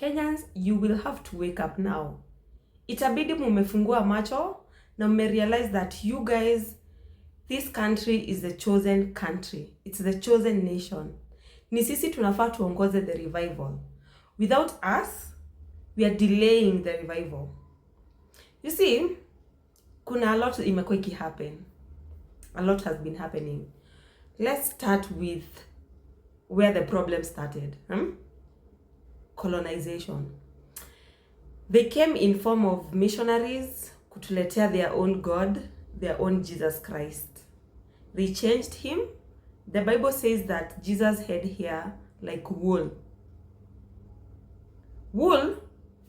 Kenyans, you will have to wake up now. Itabidi mumefungua macho na realize that you guys, this country is the chosen country. It's the chosen nation. Ni sisi tunafaa tuongoze the revival. Without us, we are delaying the revival. You see, kuna a lot imekuwa ikihappen. A lot has been happening. Let's start with where the problem started. Colonization. They came in form of missionaries kutuletea their own God, their own Jesus Christ. They changed him. The Bible says that Jesus had hair like wool. Wool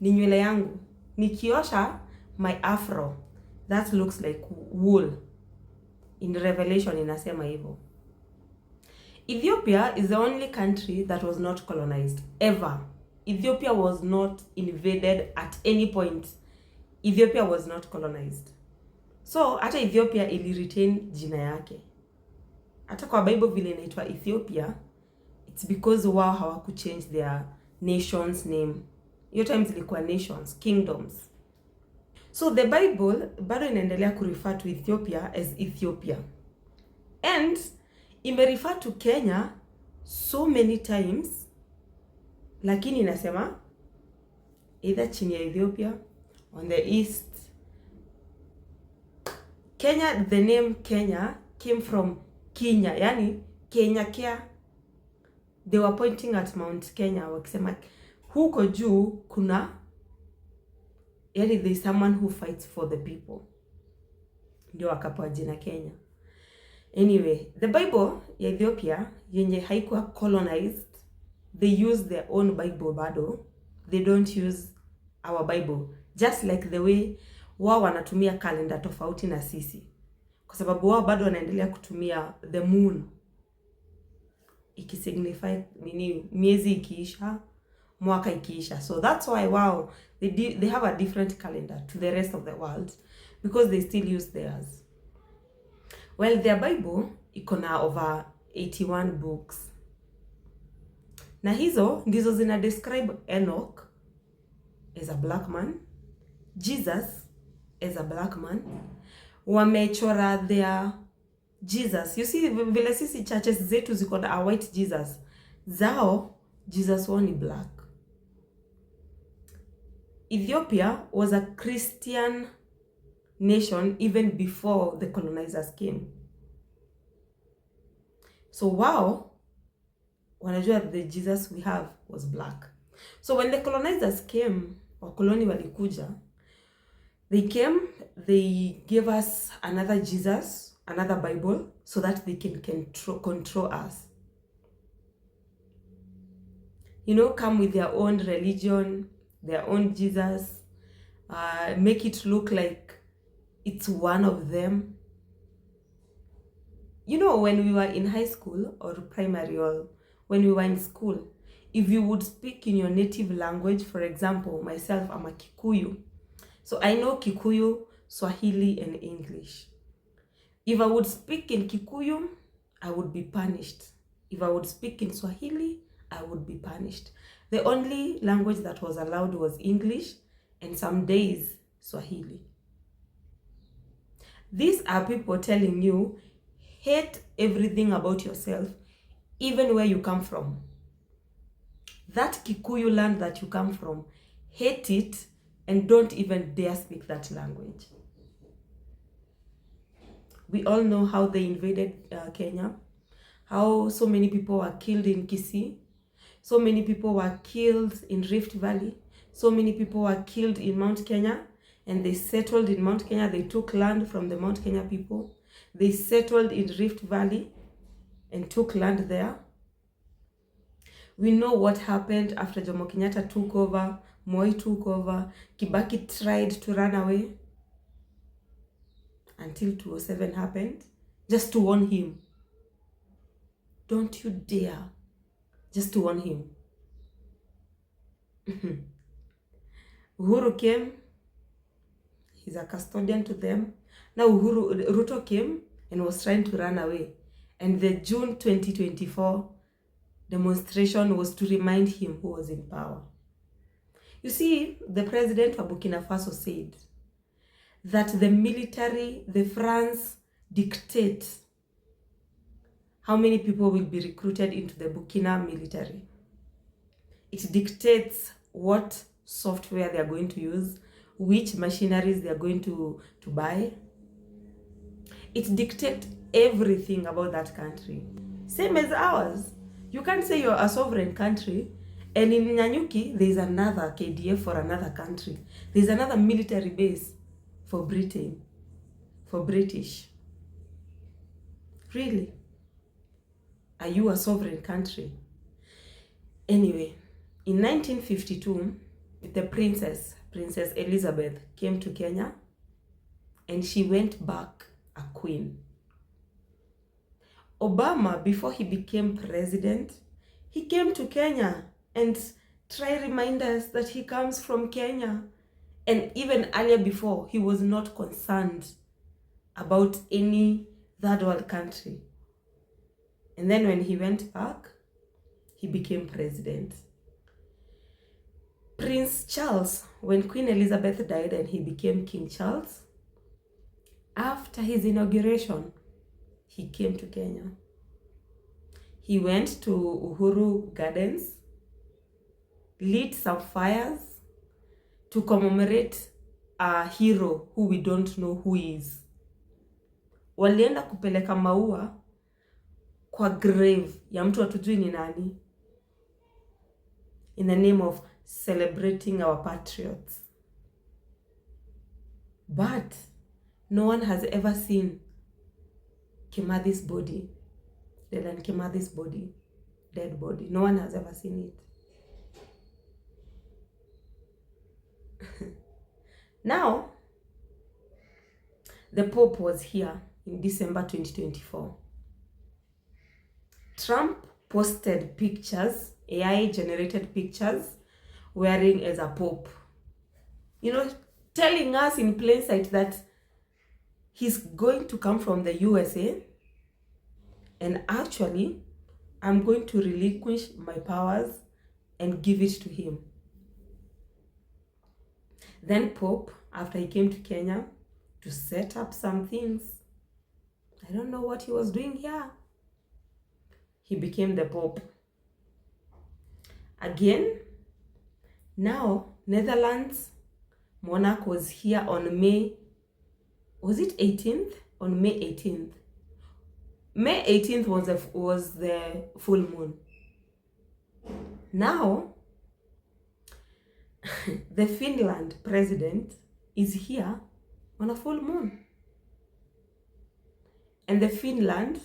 ni nywele yangu. Nikiosha my afro, that looks like wool. In Revelation inasema hivyo. Ethiopia is the only country that was not colonized ever. Ethiopia was not invaded at any point. Ethiopia was not colonized. So hata Ethiopia ili retain jina yake. Hata kwa Bible vile inaitwa Ethiopia, it's because wao hawaku change their nation's name. Your times ilikuwa nations, kingdoms. So the Bible bado inaendelea kurefer to Ethiopia as Ethiopia. And imerefer to Kenya so many times, lakini inasema either chini ya Ethiopia, on the east. Kenya, the name Kenya came from Kenya, yani Kenya Kea. They were pointing at Mount Kenya, wakisema huko juu kuna, yani there is someone who fights for the people. Ndio wakapewa jina Kenya. Anyway, the Bible ya Ethiopia yenye haikuwa colonized, they use their own Bible bado. They don't use our Bible. Just like the way wao wanatumia calendar tofauti na sisi. Kwa sababu wao bado wanaendelea kutumia the moon. Ikisignify nini, miezi ikiisha, mwaka ikiisha. So that's why wow, they have a different calendar to the rest of the world because they still use theirs. Well, their Bible iko na over 81 books. Na hizo ndizo zina describe Enoch as a black man, Jesus as a black man. Wamechora their Jesus. You see vile sisi churches zetu ziko na a white Jesus. Zao Jesus wao ni black. Ethiopia was a Christian nation even before the colonizers came. So wow, wanajua the Jesus we have was black. So when the colonizers came, wakoloni walikuja, they came, they gave us another Jesus, another Bible, so that they can control us. You know, come with their own religion, their own Jesus, make it look like it's one of them. You know, when we were in high school or primary, or when we were in school, if you would speak in your native language, for example, myself, I'm a Kikuyu. So I know Kikuyu, Swahili, and English. If I would speak in Kikuyu, I would be punished. If I would speak in Swahili, I would be punished. The only language that was allowed was English, and some days Swahili. These are people telling you, hate everything about yourself, even where you come from. That Kikuyu land that you come from, hate it and don't even dare speak that language. We all know how they invaded Kenya, how so many people were killed in Kisii, so many people were killed in Rift Valley, so many people were killed in Mount Kenya, and they settled in Mount Kenya. They took land from the Mount Kenya people. They settled in Rift Valley and took land there. We know what happened after Jomo Kenyatta took over, Moi took over, Kibaki tried to run away until 2007 happened, just to warn him. Don't you dare, just to warn him. Uhuru came, he's a custodian to them. Now Ruto came and was trying to run away. And the June 2024 demonstration was to remind him who was in power. You see, the president of Burkina Faso said that the military, the France, dictate how many people will be recruited into the Burkina military. It dictates what software they are going to use, which machineries they are going to buy. It dictates everything about that country. Same as ours. You can't say you're a sovereign country and in Nyanyuki there's another KDF for another country. There's another military base for Britain, for British. Really? Are you a sovereign country? Anyway, in 1952, the Princess Elizabeth came to Kenya and she went back a queen. Obama, before he became president, he came to Kenya and try to remind us that he comes from Kenya. And even earlier before, he was not concerned about any third world country. And then when he went back, he became president. Prince Charles, when Queen Elizabeth died and he became King Charles, after his inauguration, he came to Kenya. He went to Uhuru Gardens, lit some fires to commemorate a hero who we don't know who is. Walienda kupeleka maua kwa grave ya mtu hatujui ni nani, in the name of celebrating our patriots. But no one has ever seen Kimathi's body, Dedan Kimathi's body, dead body. No one has ever seen it. Now, the Pope was here in December 2024. Trump posted pictures, AI-generated pictures, wearing as a Pope. You know, telling us in plain sight that he's going to come from the USA and actually I'm going to relinquish my powers and give it to him. Then Pope, after he came to Kenya to set up some things, I don't know what he was doing here, he became the Pope. Again, now Netherlands monarch was here on May, was it 18th? On May 18th. May 18th was the full moon. Now, the Finland president is here on a full moon. And the Finland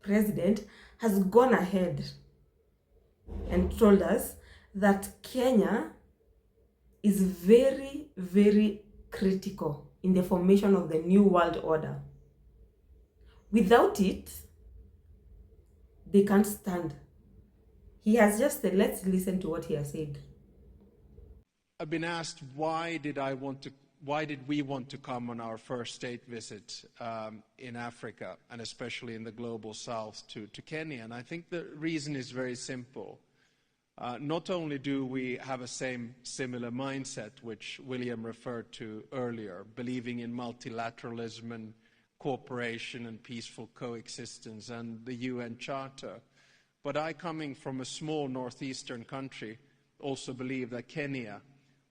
president has gone ahead and told us that Kenya is very, very critical in the formation of the new world order. Without it, they can't stand. He has just said, let's listen to what he has said. I've been asked why did we want to come on our first state visit in Africa, and especially in the global south to Kenya. And I think the reason is very simple. Not only do we have a similar mindset, which William referred to earlier, believing in multilateralism and cooperation and peaceful coexistence and the UN Charter, but I, coming from a small northeastern country, also believe that Kenya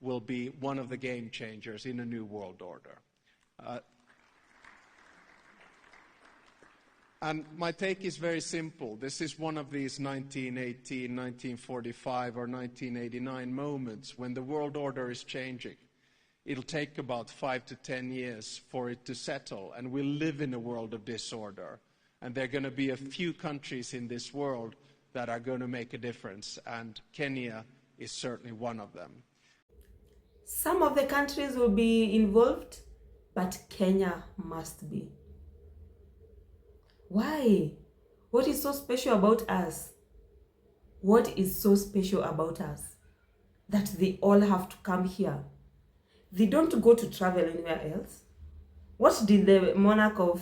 will be one of the game changers in a new world order. And my take is very simple. This is one of these 1918, 1945 or 1989 moments when the world order is changing. It'll take about 5 to 10 years for it to settle, and we'll live in a world of disorder. And there are going to be a few countries in this world that are going to make a difference, and Kenya is certainly one of them. Some of the countries will be involved, but Kenya must be. Why? What is so special about us? What is so special about us that they all have to come here? They don't go to travel anywhere else. What did the monarch of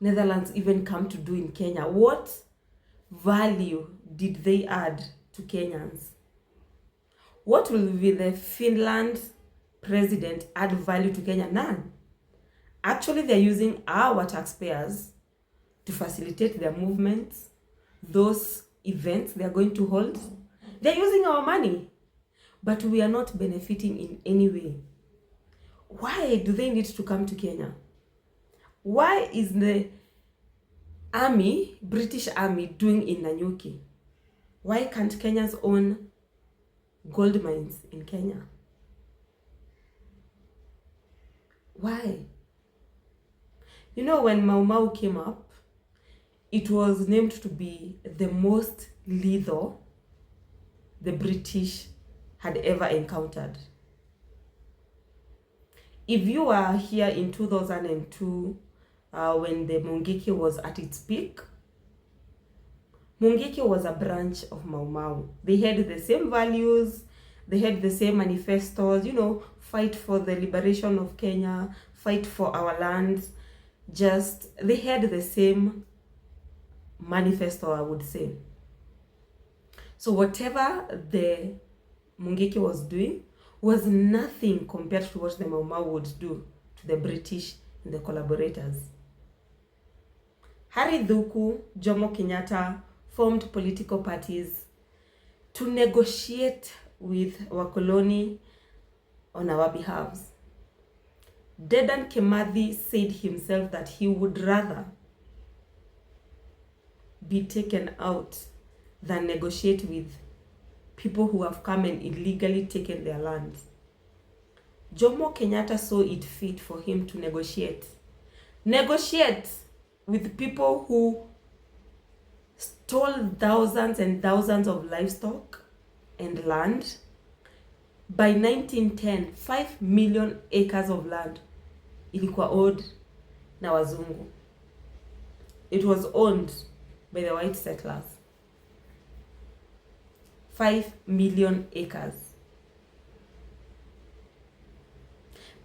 Netherlands even come to do in Kenya? What value did they add to Kenyans? What will be the Finland president add value to Kenya? None. Actually, they're using our taxpayers to facilitate their movements, those events they're going to hold. They're using our money, but we are not benefiting in any way. Why do they need to come to Kenya? Why is the army, British army, doing in Nanyuki? Why can't Kenyans own gold mines in Kenya? Why? You know, when Mau Mau came up, it was named to be the most lethal the British had ever encountered. If you were here in 2002, when the Mungiki was at its peak, Mungiki was a branch of Mau Mau. They had the same values, they had the same manifestos, you know, fight for the liberation of Kenya, fight for our lands. Just, they had the same manifesto, I would say. So whatever the Mungiki was doing was nothing compared to what the Mau Mau would do to the British and the collaborators. Harry Thuku, Jomo Kenyatta formed political parties to negotiate with wakoloni on our behalves. Dedan Kimathi said himself that he would rather be taken out than negotiate with people who have come and illegally taken their land. Jomo Kenyatta saw it fit for him to negotiate with people who stole thousands and thousands of livestock and land. By 1910, 5 million acres of land ilikuwa owned na wazungu. It was owned by the white settlers. 5 million acres.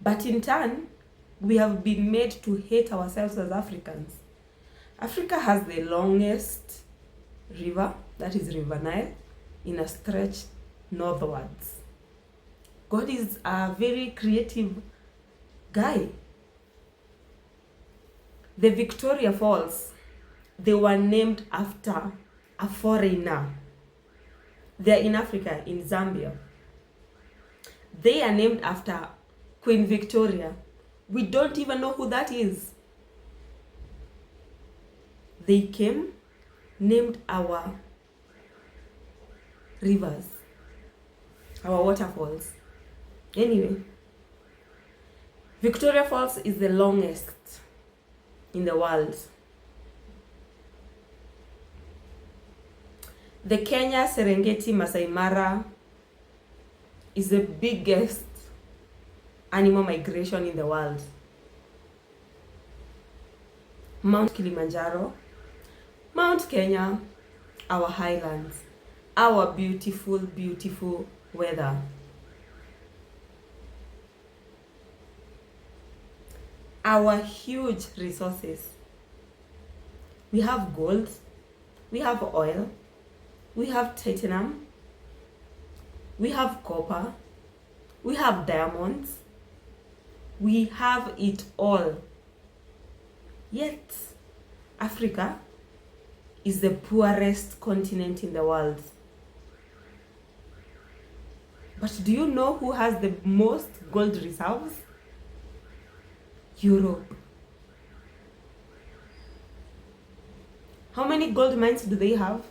But in turn, we have been made to hate ourselves as Africans. Africa has the longest river, that is River Nile, in a stretch northwards. God is a very creative guy. The Victoria Falls, they were named after a foreigner. They're in Africa, in Zambia. They are named after Queen Victoria. We don't even know who that is. They came, named our rivers, our waterfalls. Anyway, Victoria Falls is the longest in the world. The Kenya Serengeti Masai Mara is the biggest animal migration in the world. Mount Kilimanjaro, Mount Kenya, our highlands, our beautiful, beautiful weather. Our huge resources. We have gold, we have oil, we have titanium, we have copper, we have diamonds, we have it all. Yet, Africa is the poorest continent in the world. But do you know who has the most gold reserves? Europe. How many gold mines do they have?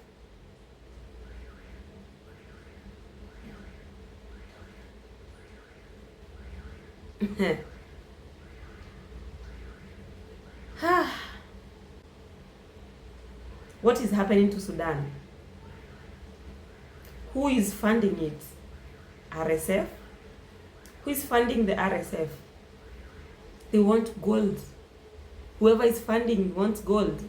What is happening to Sudan? Who is funding it? RSF? Who is funding the RSF? They want gold. Whoever is funding wants gold.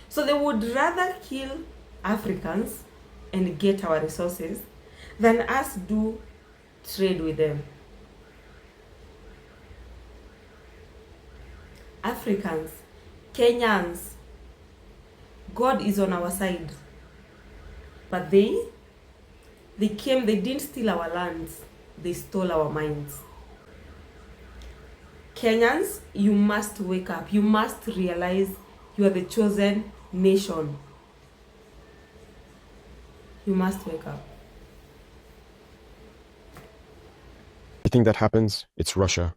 So they would rather kill Africans and get our resources than us do trade with them. Africans, Kenyans, God is on our side. But they They came, they didn't steal our lands, they stole our minds. Kenyans, you must wake up. You must realize you are the chosen nation. You must wake up. Everything that happens, it's Russia.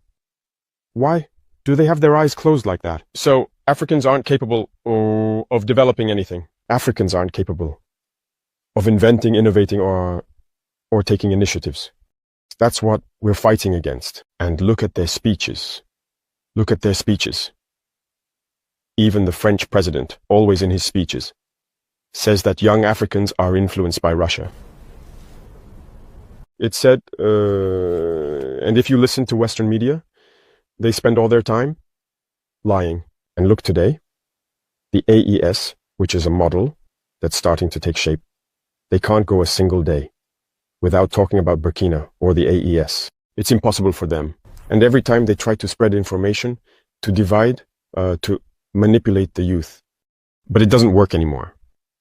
Why do they have their eyes closed like that? So Africans aren't capable of developing anything. Africans aren't capable of inventing, innovating, or taking initiatives. That's what we're fighting against. And look at their speeches. Look at their speeches. Even the French president, always in his speeches, says that young Africans are influenced by Russia. It said, and if you listen to Western media, they spend all their time lying. And look today, the AES, which is a model that's starting to take shape, they can't go a single day without talking about Burkina or the AES. It's impossible for them. And every time they try to spread information, to divide, to manipulate the youth. But it doesn't work anymore.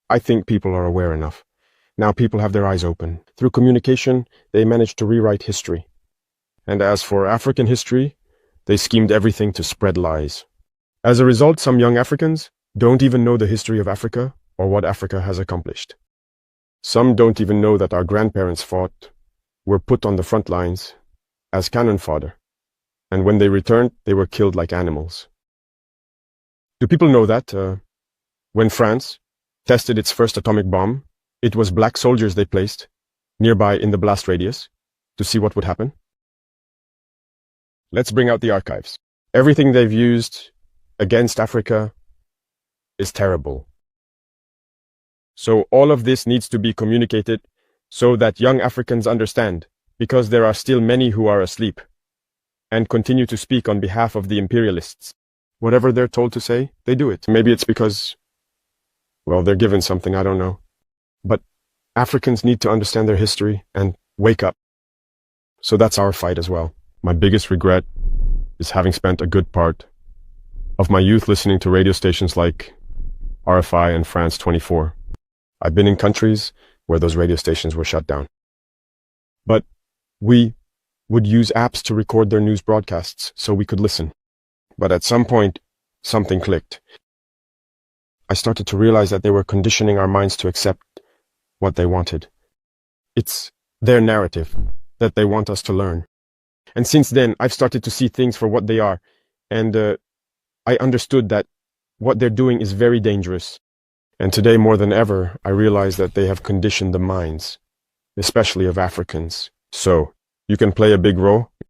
I think people are aware enough. Now people have their eyes open. Through communication, they managed to rewrite history. And as for African history, they schemed everything to spread lies. As a result, some young Africans don't even know the history of Africa or what Africa has accomplished. Some don't even know that our grandparents fought, were put on the front lines as cannon fodder. And when they returned, they were killed like animals. Do people know that when France tested its first atomic bomb, it was black soldiers they placed nearby in the blast radius to see what would happen? Let's bring out the archives. Everything they've used against Africa is terrible. So all of this needs to be communicated so that young Africans understand, because there are still many who are asleep and continue to speak on behalf of the imperialists. Whatever they're told to say, they do it. Maybe it's because, well, they're given something, I don't know. But Africans need to understand their history and wake up. So that's our fight as well. My biggest regret is having spent a good part of my youth listening to radio stations like RFI and France 24. I've been in countries where those radio stations were shut down. But we would use apps to record their news broadcasts so we could listen. But at some point, something clicked. I started to realize that they were conditioning our minds to accept what they wanted. It's their narrative that they want us to learn. And since then, I've started to see things for what they are. And I understood that what they're doing is very dangerous. And today, more than ever, I realize that they have conditioned the minds, especially of Africans. So, you can play a big role